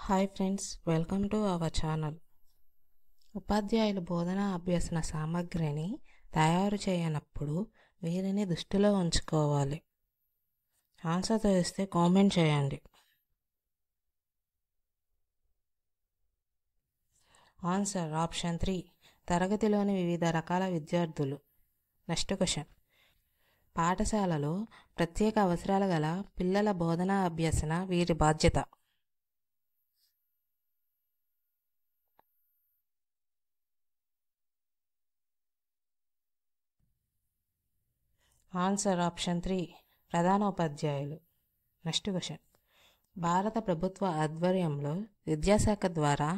Hi friends, welcome to our channel. ఉపాధ్యాయులు బోధనా అభ్యసన సామగ్రిని తయారు చేయనప్పుడు వీరిని దృష్టిలో ఉంచుకోవాలి. ఆన్సర్ తెలిస్తే కామెంట్ చేయండి. ఆన్సర్ ఆప్షన్ 3, తరగతిలోని వివిధ రకాల విద్యార్థులు. నెక్స్ట్ క్వశ్చన్, పాఠశాలలో ప్రత్యేక అవసరాలు గల పిల్లల బోధనా అభ్యసన వీరి బాధ్యత. ఆన్సర్ ఆప్షన్ 3, ప్రధానోపాధ్యాయులు. నెక్స్ట్ క్వశ్చన్, భారత ప్రభుత్వ ఆధ్వర్యంలో విద్యాశాఖ ద్వారా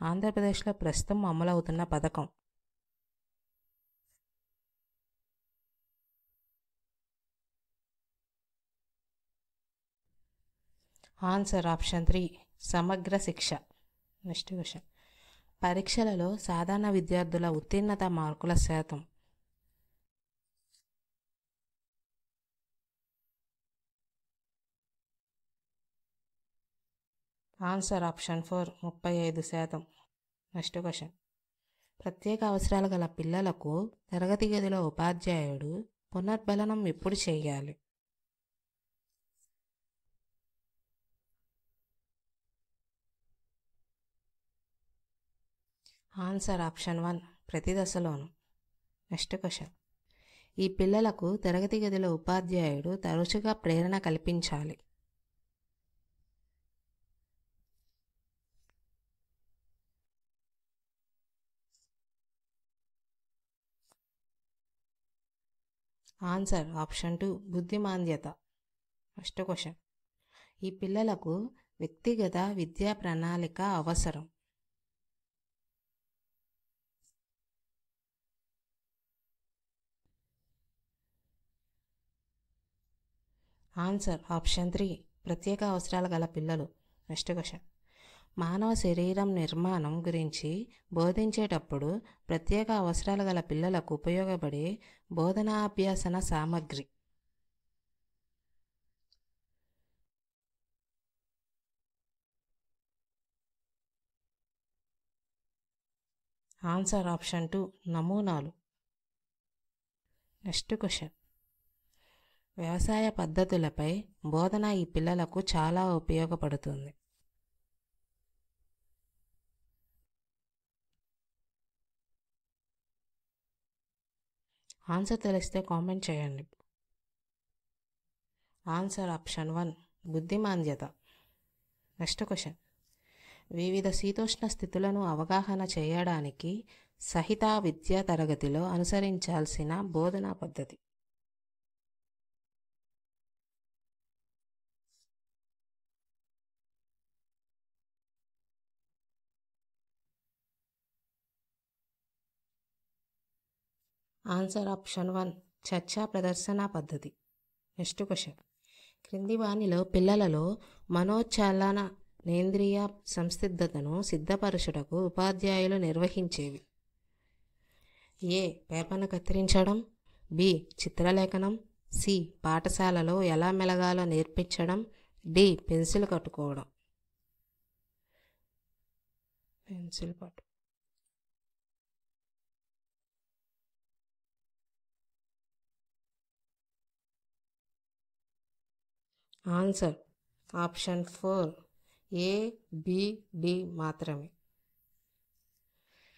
ఆంధ్రప్రదేశ్లో ప్రస్తుతం అమలవుతున్న పథకం. ఆన్సర్ ఆప్షన్ 3, సమగ్ర శిక్ష. నెక్స్ట్ క్వశ్చన్, పరీక్షలలో సాధారణ విద్యార్థుల ఉత్తీర్ణత మార్కుల శాతం. Answer option 4, 35%. నెక్స్ట్ క్వశ్చన్, ప్రత్యేక అవసరాలు గల పిల్లలకు తరగతి గదిలో ఉపాధ్యాయుడు పునర్బలనం ఎప్పుడు చేయాలి. ఆన్సర్ ఆప్షన్ 1, ప్రతి దశలోను. నెక్స్ట్ క్వశ్చన్, ఈ పిల్లలకు తరగతి గదిలో ఉపాధ్యాయుడు తరచుగా ప్రేరణ కల్పించాలి. Answer option 2, బుద్ధిమాంద్యత. నెక్స్ట్ క్వశ్చన్, ఈ పిల్లలకు వ్యక్తిగత విద్యా ప్రణాళిక అవసరం. ఆన్సర్ ఆప్షన్ 3, ప్రత్యేక అవసరాలు గల పిల్లలు. నెక్స్ట్ క్వశ్చన్, మానవ శరీరం నిర్మాణం గురించి బోధించేటప్పుడు ప్రత్యేక అవసరాలు గల పిల్లలకు ఉపయోగపడే బోధనాభ్యాసన సామగ్రి. ఆన్సర్ ఆప్షన్ 2, నమూనాలు. నెక్స్ట్ క్వశ్చన్, వ్యవసాయ పద్ధతులపై బోధన ఈ పిల్లలకు చాలా ఉపయోగపడుతుంది. ఆన్సర్ తెలిస్తే కామెంట్ చేయండి. Answer option 1, బుద్ధిమాంద్యత. నెక్స్ట్ క్వశ్చన్, వివిధ శీతోష్ణ స్థితులను అవగాహన చేయడానికి సహిత విద్యా తరగతిలో అనుసరించాల్సిన బోధనా పద్ధతి. ఆన్సర్ ఆప్షన్ 1, చర్చా ప్రదర్శన పద్ధతి. నెక్స్ట్ క్వశ్చన్, క్రింది వానిలో పిల్లలలో మనోచాలన నేంద్రియ సంసిద్ధతను సిద్ధపరచుటకు ఉపాధ్యాయులు నిర్వహించేవి. ఏ, పేపర్ను కత్తిరించడం. బి, చిత్రలేఖనం. సి, పాఠశాలలో ఎలా మెలగాలో నేర్పించడం. డి, పెన్సిల్ కట్టుకోవడం. పెన్సిల్ పట్టు. ఆన్సర్ ఆప్షన్ 4, ఏ, బి, డి మాత్రమే.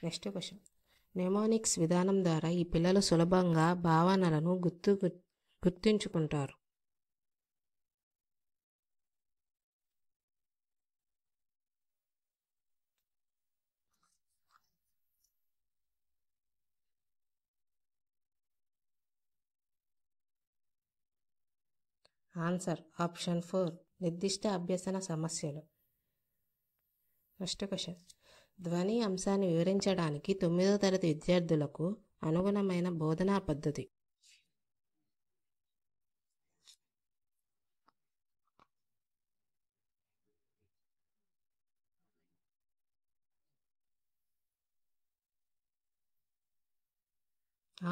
నెక్స్ట్ క్వశ్చన్, నెమోనిక్స్ విధానం ద్వారా ఈ పిల్లలు సులభంగా భావనలను గుర్తుంచుకుంటారు. ఆన్సర్ ఆప్షన్ 4, నిర్దిష్ట అభ్యసన సమస్యలు. నెక్స్ట్ క్వశ్చన్, ధ్వని అంశాన్ని వివరించడానికి 9వ తరగతి విద్యార్థులకు అనుగుణమైన బోధనా పద్ధతి.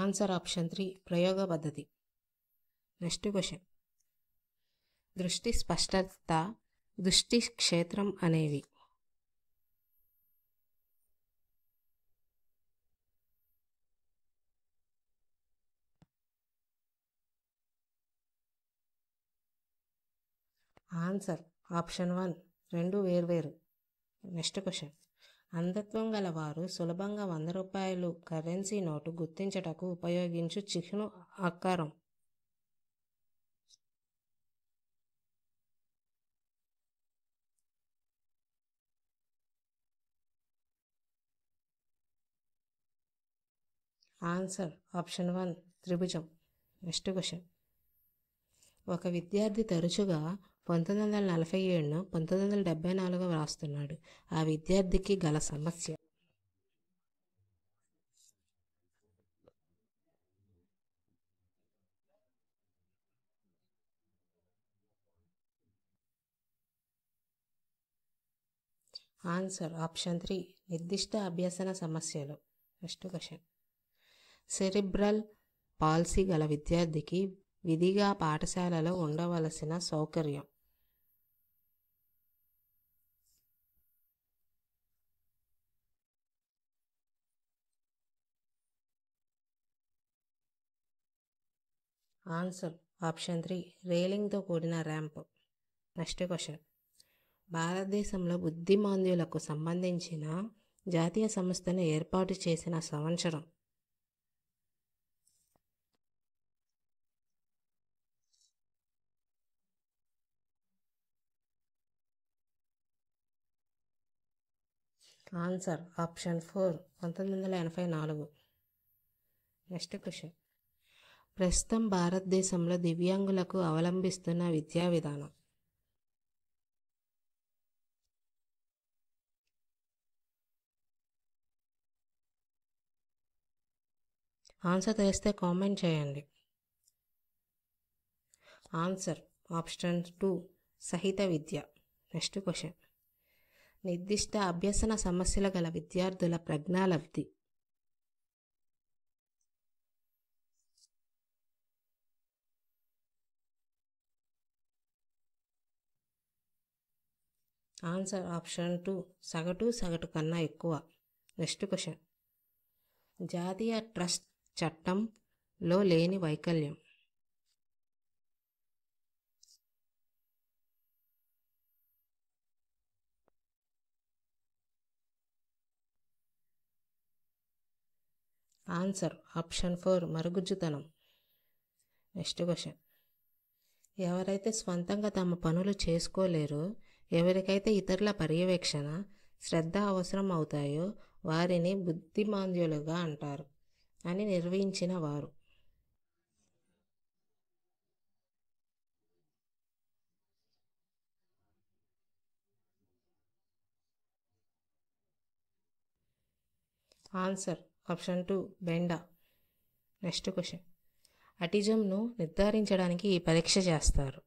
ఆన్సర్ ఆప్షన్ 3, ప్రయోగ పద్ధతి. నెక్స్ట్ క్వశ్చన్, దృష్టి స్పష్టత, దృష్టి క్షేత్రం అనేవి. ఆన్సర్ ఆప్షన్ 1 రెండు వేర్వేరు. Next question. అంధత్వం గల వారు సులభంగా రూ. 100 కరెన్సీ నోటు గుర్తించటకు ఉపయోగించు చిహ్న ఆకారం. ఆన్సర్ ఆప్షన్ 1 త్రిభుజం. Next question. ఒక విద్యార్థి తరచుగా 1947ను 1974గా వ్రాస్తున్నాడు. ఆ విద్యార్థికి గల సమస్య. ఆన్సర్ ఆప్షన్ 3 నిర్దిష్ట అభ్యసన సమస్యలు. Next question. సెరిబ్రల్ పాల్సీ గల విద్యార్థికి విధిగా పాఠశాలలో ఉండవలసిన సౌకర్యం. ఆన్సర్ ఆప్షన్ 3 రేలింగ్తో కూడిన ర్యాంప్. Next question. భారతదేశంలో బుద్ధిమాంద్యులకు సంబంధించిన జాతీయ సంస్థను ఏర్పాటు చేసిన సంవత్సరం. Answer option 4 1984. Next question. ప్రస్తుతం భారతదేశంలో దివ్యాంగులకు అవలంబిస్తున్న విద్యా విధానం. ఆన్సర్ తెలిస్తే కామెంట్ చేయండి. ఆన్సర్ ఆప్షన్ 2 సహిత విద్య. Next question. నిర్దిష్ట అభ్యసన సమస్యల గల విద్యార్థుల ప్రజ్ఞాలబ్ధి. ఆన్సర్ ఆప్షన్ 2 సగటు కన్నా ఎక్కువ. Next question. జాతీయ ట్రస్ట్ చట్టంలో లేని వైకల్యం. ఆన్సర్ ఆప్షన్ 4 మరుగుజ్జుతనం. Next question. ఎవరైతే స్వంతంగా తమ పనులు చేసుకోలేరో, ఎవరికైతే ఇతరుల పర్యవేక్షణ శ్రద్ధ అవసరం అవుతాయో వారిని బుద్ధిమాంద్యులుగా అంటారు అని నిర్వహించిన వారు. ఆన్సర్ ఆప్షన్ 2 బెండా. Next question. అటిజంను నిర్ధారించడానికి ఈ పరీక్ష చేస్తారు.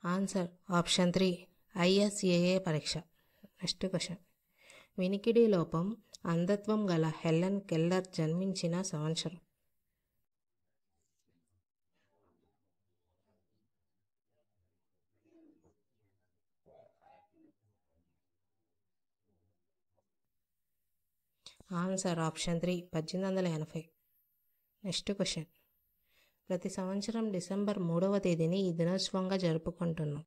ఆన్సర్ ఆప్షన్ 3 ISAA పరీక్ష. Next question. వినికిడి లోపం అంధత్వం గల హెలెన్ కెల్లర్ జన్మించిన సంవత్సరం. Answer option 3 1880. Next question. ప్రతి సంవత్సరం డిసెంబర్ 3వ తేదీని ఈ దినోత్సవంగా జరుపుకుంటున్నాం.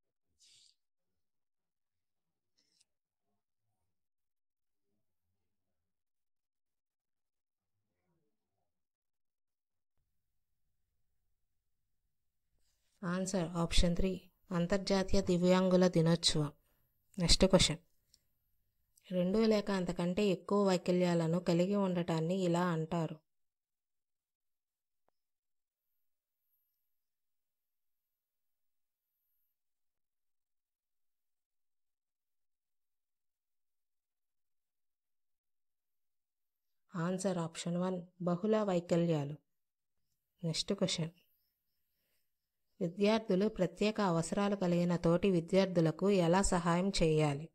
ఆన్సర్ ఆప్షన్ 3 అంతర్జాతీయ దివ్యాంగుల దినోత్సవం. Next question. 2 లేక అంతకంటే ఎక్కువ వైకల్యాలను కలిగి ఉండటాన్ని ఇలా అంటారు. ఆన్సర్ ఆప్షన్ 1 బహుళ వైకల్యాలు. Next question. విద్యార్థులు ప్రత్యేక అవసరాలు కలిగిన తోటి విద్యార్థులకు ఎలా సహాయం చేయాలి.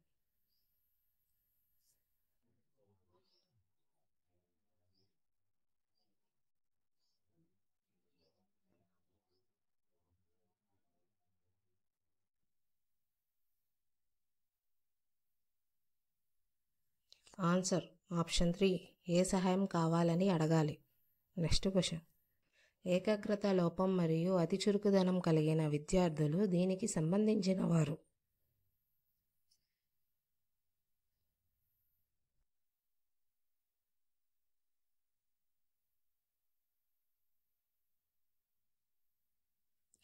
ఆన్సర్ ఆప్షన్ 3, ఏ సహాయం కావాలని అడగాలి. Next question. ఏకాగ్రత లోపం మరియు అతి చురుకుదనం కలిగిన విద్యార్థులు దీనికి సంబంధించిన వారు.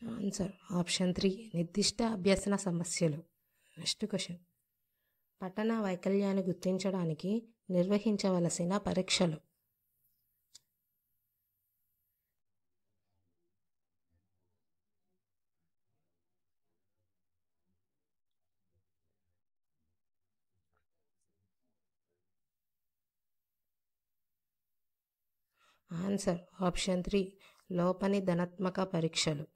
ఆన్సర్ ఆప్షన్ 3, నిర్దిష్ట అభ్యసన సమస్యలు. Next question. పఠన వైకల్యాన్ని గుర్తించడానికి నిర్వహించవలసిన పరీక్షలు. ఆన్సర్ ఆప్షన్ 3, లోపని ధనాత్మక పరీక్షలు.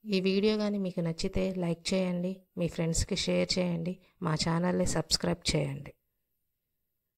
ఈ వీడియో కానీ మీకు నచ్చితే లైక్ చేయండి, మీ ఫ్రెండ్స్కి షేర్ చేయండి, మా ఛానల్ని సబ్స్క్రైబ్ చేయండి.